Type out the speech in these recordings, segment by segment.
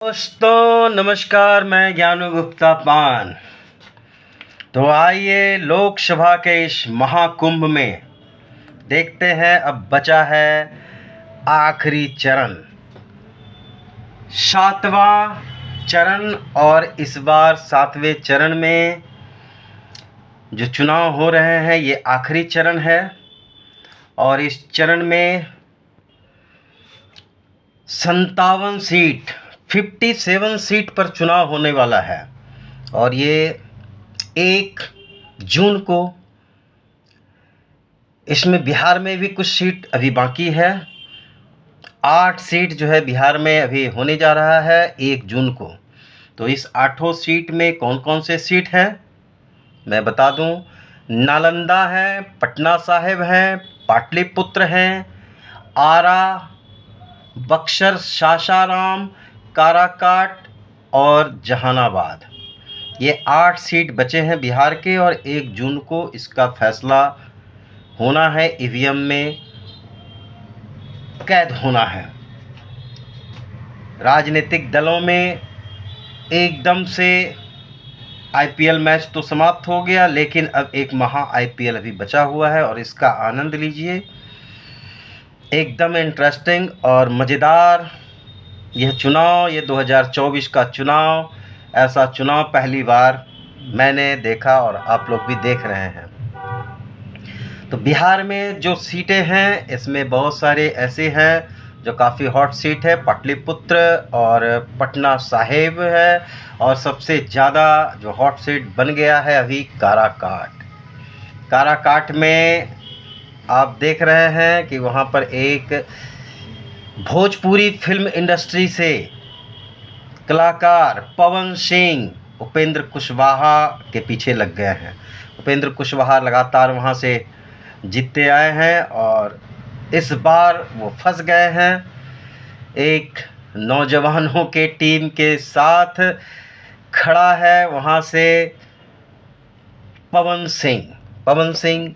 दोस्तों नमस्कार, मैं ज्ञानू गुप्ता पान। तो आइए लोकसभा के इस महाकुंभ में देखते हैं। अब बचा है आखिरी चरण, 7वां चरण। और इस बार 7वें चरण में जो चुनाव हो रहे हैं ये आखिरी चरण है। और इस चरण में 57 सीट 57 सीट पर चुनाव होने वाला है। और ये 1 जून को, इसमें बिहार में भी कुछ सीट अभी बाकी है। 8 सीट जो है बिहार में अभी होने जा रहा है 1 जून को। तो इस 8 सीट में कौन कौन से सीट हैं मैं बता दूं। नालंदा है, पटना साहिब है, पाटलिपुत्र हैं, आरा, बक्सर, सासाराम, काराकाट और जहानाबाद। ये 8 सीट बचे हैं बिहार के। और 1 जून को इसका फैसला होना है, ईवीएम में कैद होना है। राजनीतिक दलों में एकदम से आईपीएल मैच तो समाप्त हो गया, लेकिन अब एक महा आईपीएल अभी बचा हुआ है और इसका आनंद लीजिए। एकदम इंटरेस्टिंग और मज़ेदार यह चुनाव, ये 2024 का चुनाव, ऐसा चुनाव पहली बार मैंने देखा और आप लोग भी देख रहे हैं। तो बिहार में जो सीटें हैं इसमें बहुत सारे ऐसे हैं जो काफ़ी हॉट सीट है। पाटलिपुत्र और पटना साहिब है। और सबसे ज़्यादा जो हॉट सीट बन गया है अभी काराकाट। काराकाट में आप देख रहे हैं कि वहाँ पर एक भोजपुरी फिल्म इंडस्ट्री से कलाकार पवन सिंह उपेंद्र कुशवाहा के पीछे लग गए हैं। उपेंद्र कुशवाहा लगातार वहाँ से जीतते आए हैं और इस बार वो फंस गए हैं एक नौजवानों के टीम के साथ। खड़ा है वहाँ से पवन सिंह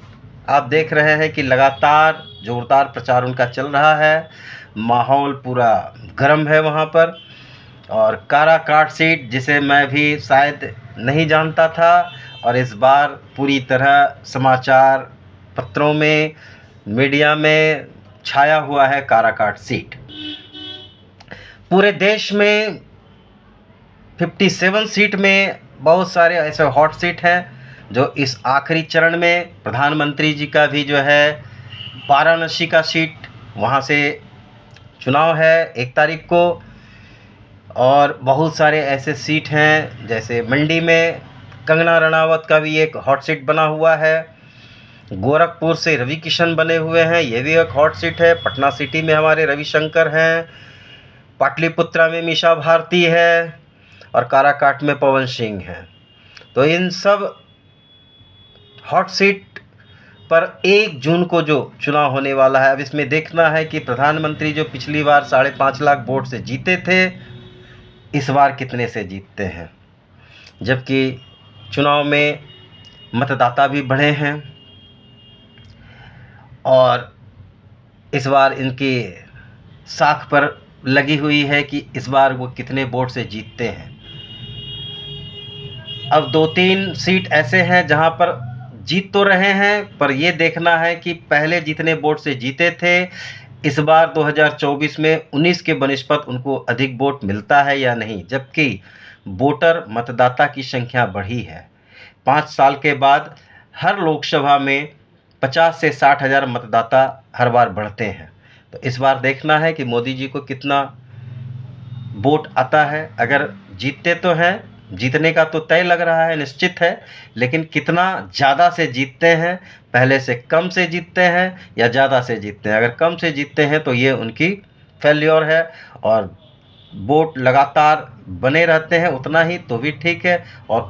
आप देख रहे हैं कि लगातार ज़ोरदार प्रचार उनका चल रहा है। माहौल पूरा गर्म है वहाँ पर। और काराकाट सीट जिसे मैं भी शायद नहीं जानता था, और इस बार पूरी तरह समाचार पत्रों में, मीडिया में छाया हुआ है काराकाट सीट। पूरे देश में 57 सीट में बहुत सारे ऐसे हॉट सीट हैं जो इस आखिरी चरण में, प्रधानमंत्री जी का भी जो है वाराणसी का सीट, वहाँ से चुनाव है 1 तारीख को। और बहुत सारे ऐसे सीट हैं जैसे मंडी में कंगना रनावत का भी एक हॉट सीट बना हुआ है। गोरखपुर से रवि किशन बने हुए हैं, ये भी एक हॉट सीट है। पटना सिटी में हमारे रविशंकर हैं, पाटलिपुत्रा में मीसा भारती है और काराकाट में पवन सिंह हैं। तो इन सब हॉट सीट पर 1 जून को जो चुनाव होने वाला है, अब इसमें देखना है कि प्रधानमंत्री जो पिछली बार 5.5 लाख वोट से जीते थे, इस बार कितने से जीतते हैं। जबकि चुनाव में मतदाता भी बढ़े हैं और इस बार इनकी साख पर लगी हुई है कि इस बार वो कितने वोट से जीतते हैं। अब 2-3 सीट ऐसे हैं जहां पर जीत तो रहे हैं, पर ये देखना है कि पहले जितने वोट से जीते थे इस बार 2024 में 19 के बनिस्पत उनको अधिक वोट मिलता है या नहीं। जबकि वोटर मतदाता की संख्या बढ़ी है। 5 साल के बाद हर लोकसभा में 50 से 60 हज़ार मतदाता हर बार बढ़ते हैं। तो इस बार देखना है कि मोदी जी को कितना वोट आता है। अगर जीतते तो हैं, जीतने का तो तय लग रहा है, निश्चित है, लेकिन कितना ज़्यादा से जीतते हैं, पहले से कम से जीतते हैं या ज़्यादा से जीतते हैं। अगर कम से जीतते हैं तो ये उनकी फेल्योर है। और वोट लगातार बने रहते हैं उतना ही तो भी ठीक है। और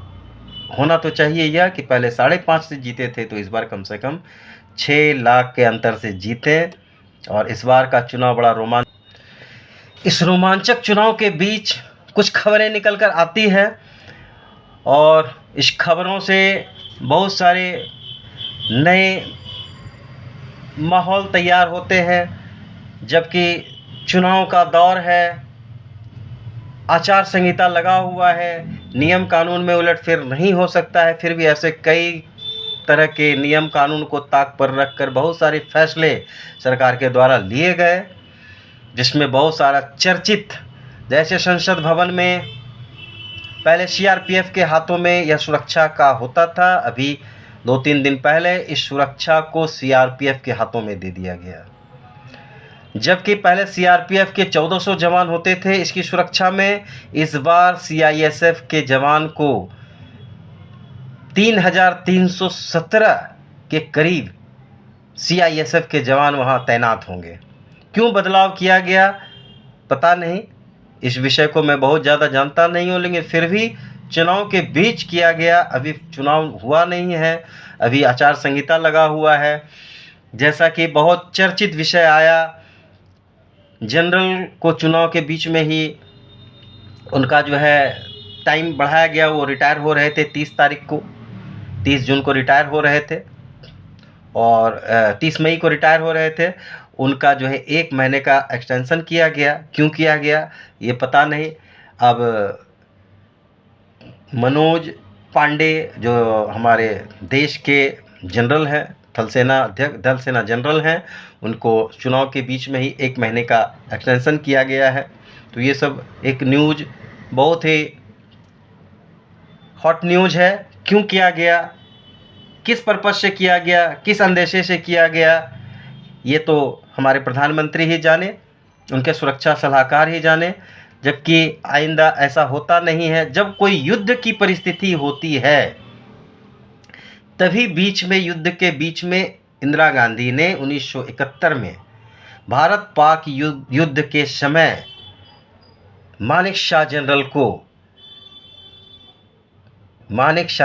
होना तो चाहिए यह कि पहले 5.5 से जीते थे, तो इस बार कम से कम 6 लाख के अंतर से जीतें। और इस बार का चुनाव बड़ा इस रोमांचक चुनाव के बीच कुछ खबरें निकल कर आती है और इस खबरों से बहुत सारे नए माहौल तैयार होते हैं। जबकि चुनाव का दौर है, आचार संहिता लगा हुआ है, नियम कानून में उलटफेर नहीं हो सकता है, फिर भी ऐसे कई तरह के नियम कानून को ताक पर रखकर बहुत सारे फैसले सरकार के द्वारा लिए गए, जिसमें बहुत सारा चर्चित, जैसे संसद भवन में पहले सीआरपीएफ के हाथों में यह सुरक्षा का होता था, अभी 2-3 दिन पहले इस सुरक्षा को सीआरपीएफ के हाथों में दे दिया गया। जबकि पहले सीआरपीएफ के 1400 जवान होते थे इसकी सुरक्षा में, इस बार सीआईएसएफ के जवान को 3317 के करीब सीआईएसएफ के जवान वहां तैनात होंगे। क्यों बदलाव किया गया पता नहीं, इस विषय को मैं बहुत ज़्यादा जानता नहीं हूँ, लेकिन फिर भी चुनाव के बीच किया गया। अभी चुनाव हुआ नहीं है, अभी आचार संहिता लगा हुआ है। जैसा कि बहुत चर्चित विषय आया, जनरल को चुनाव के बीच में ही उनका जो है टाइम बढ़ाया गया, वो रिटायर हो रहे थे 30 तारीख को, 30 जून को रिटायर हो रहे थे और 30 मई को रिटायर हो रहे थे। उनका जो है 1 महीने का एक्सटेंशन किया गया। क्यों किया गया ये पता नहीं। अब मनोज पांडे जो हमारे देश के जनरल हैं, थल सेना अध्यक्ष, थल सेना जनरल हैं, उनको चुनाव के बीच में ही 1 महीने का एक्सटेंशन किया गया है। तो ये सब एक न्यूज़ बहुत ही हॉट न्यूज़ है। क्यों किया गया, किस पर्पज़ से किया गया, किस अंदेशे से किया गया, ये तो हमारे प्रधानमंत्री ही जाने, उनके सुरक्षा सलाहकार ही जाने। जबकि आइंदा ऐसा होता नहीं है। जब कोई युद्ध की परिस्थिति होती है तभी बीच में, युद्ध के बीच में इंदिरा गांधी ने 1971 में भारत पाक युद्ध के समय मानेकशॉ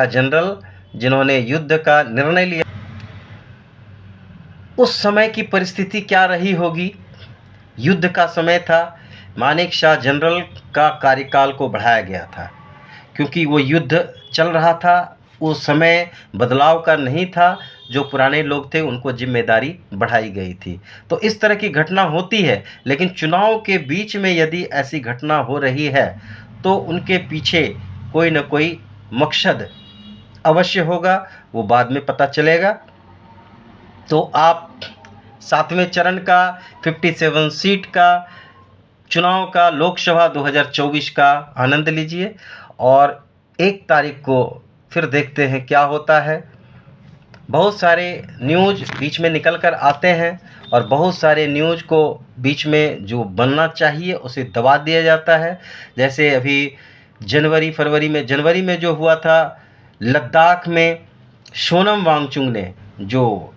जनरल जिन्होंने युद्ध का निर्णय लिया, उस समय की परिस्थिति क्या रही होगी। युद्ध का समय था, मानेकशॉ जनरल का कार्यकाल को बढ़ाया गया था क्योंकि वो युद्ध चल रहा था। उस समय बदलाव का नहीं था, जो पुराने लोग थे उनको जिम्मेदारी बढ़ाई गई थी। तो इस तरह की घटना होती है, लेकिन चुनाव के बीच में यदि ऐसी घटना हो रही है तो उनके पीछे कोई न कोई मकसद अवश्य होगा, वो बाद में पता चलेगा। तो आप 7वें चरण का 57 सीट का चुनाव का लोकसभा 2024 का आनंद लीजिए और 1 तारीख को फिर देखते हैं क्या होता है। बहुत सारे न्यूज़ बीच में निकल कर आते हैं और बहुत सारे न्यूज़ को बीच में जो बनना चाहिए उसे दबा दिया जाता है। जैसे अभी जनवरी में जो हुआ था, लद्दाख में सोनम वांगचुक ने जो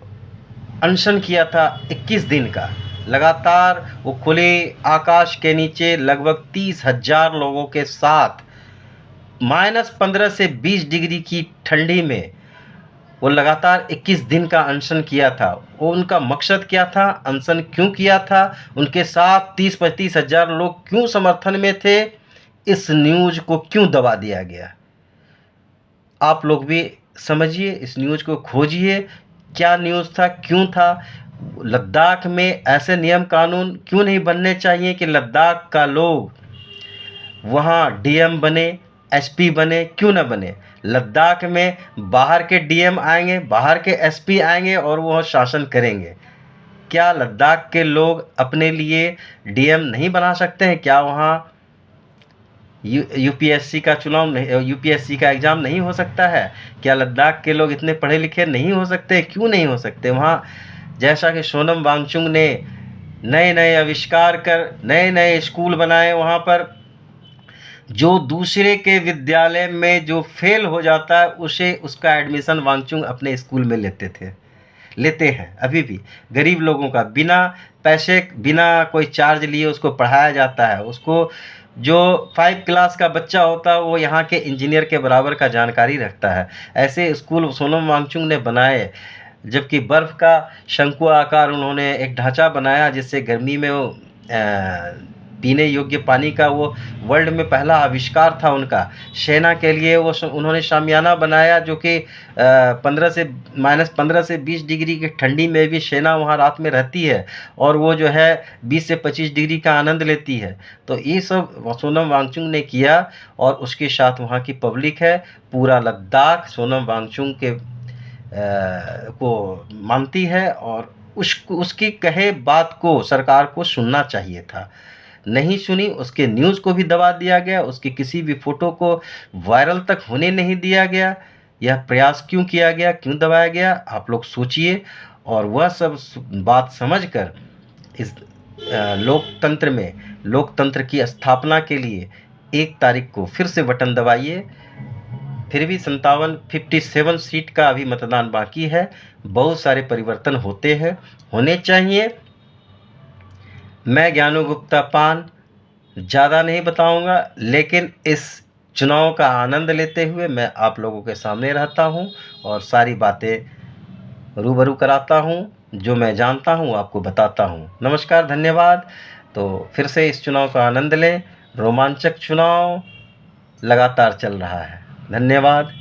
अनशन किया था 21 दिन का लगातार, वो खुले आकाश के नीचे लगभग 30,000 लोगों के साथ -15 से 20 डिग्री की ठंडी में वो लगातार 21 दिन का अनशन किया था। वो उनका मकसद क्या था, अनशन क्यों किया था, उनके साथ 30-35 हज़ार लोग क्यों समर्थन में थे, इस न्यूज़ को क्यों दबा दिया गया। आप लोग भी समझिए, इस न्यूज़ को खोजिए, क्या न्यूज़ था, क्यों था। लद्दाख में ऐसे नियम कानून क्यों नहीं बनने चाहिए कि लद्दाख का लोग वहाँ डीएम बने, एसपी बने, क्यों ना बने। लद्दाख में बाहर के डीएम आएंगे, बाहर के एसपी आएंगे और वो शासन करेंगे। क्या लद्दाख के लोग अपने लिए डीएम नहीं बना सकते हैं? क्या वहाँ यूपीएससी का चुनाव नहीं, यूपीएससी का एग्ज़ाम नहीं हो सकता है? क्या लद्दाख के लोग इतने पढ़े लिखे नहीं हो सकते? क्यों नहीं हो सकते? वहाँ जैसा कि सोनम वांगचुक ने नए नए आविष्कार कर नए नए स्कूल बनाए, वहाँ पर जो दूसरे के विद्यालय में जो फेल हो जाता है उसे उसका एडमिशन वांगचुक अपने स्कूल में लेते हैं। अभी भी गरीब लोगों का बिना पैसे, बिना कोई चार्ज लिए उसको पढ़ाया जाता है। उसको जो 5 क्लास का बच्चा होता है वो यहाँ के इंजीनियर के बराबर का जानकारी रखता है। ऐसे स्कूल सोनम वांगचुक ने बनाए, जबकि बर्फ़ का शंकु आकार उन्होंने एक ढांचा बनाया जिससे गर्मी में वो पीने योग्य पानी का वो वर्ल्ड में पहला आविष्कार था उनका। सेना के लिए वो उन्होंने शामियाना बनाया, जो कि 15 से 20 डिग्री की ठंडी में भी सेना वहाँ रात में रहती है और वो जो है 20 से 25 डिग्री का आनंद लेती है। तो ये सब सोनम वांगचुक ने किया और उसके साथ वहाँ की पब्लिक है, पूरा लद्दाख सोनम वांगचुक के को मानती है और उसकी कहे बात को सरकार को सुनना चाहिए था, नहीं सुनी। उसके न्यूज़ को भी दबा दिया गया, उसकी किसी भी फ़ोटो को वायरल तक होने नहीं दिया गया। यह प्रयास क्यों किया गया, क्यों दबाया गया, आप लोग सोचिए। और वह सब बात समझकर इस लोकतंत्र की स्थापना के लिए 1 तारीख को फिर से बटन दबाइए। फिर भी 57 सीट का अभी मतदान बाकी है, बहुत सारे परिवर्तन होने चाहिए। मैं ज्ञानू गुप्ता पान ज़्यादा नहीं बताऊंगा, लेकिन इस चुनाव का आनंद लेते हुए मैं आप लोगों के सामने रहता हूं और सारी बातें रूबरू कराता हूं, जो मैं जानता हूं आपको बताता हूं। नमस्कार, धन्यवाद। तो फिर से इस चुनाव का आनंद लें, रोमांचक चुनाव लगातार चल रहा है। धन्यवाद।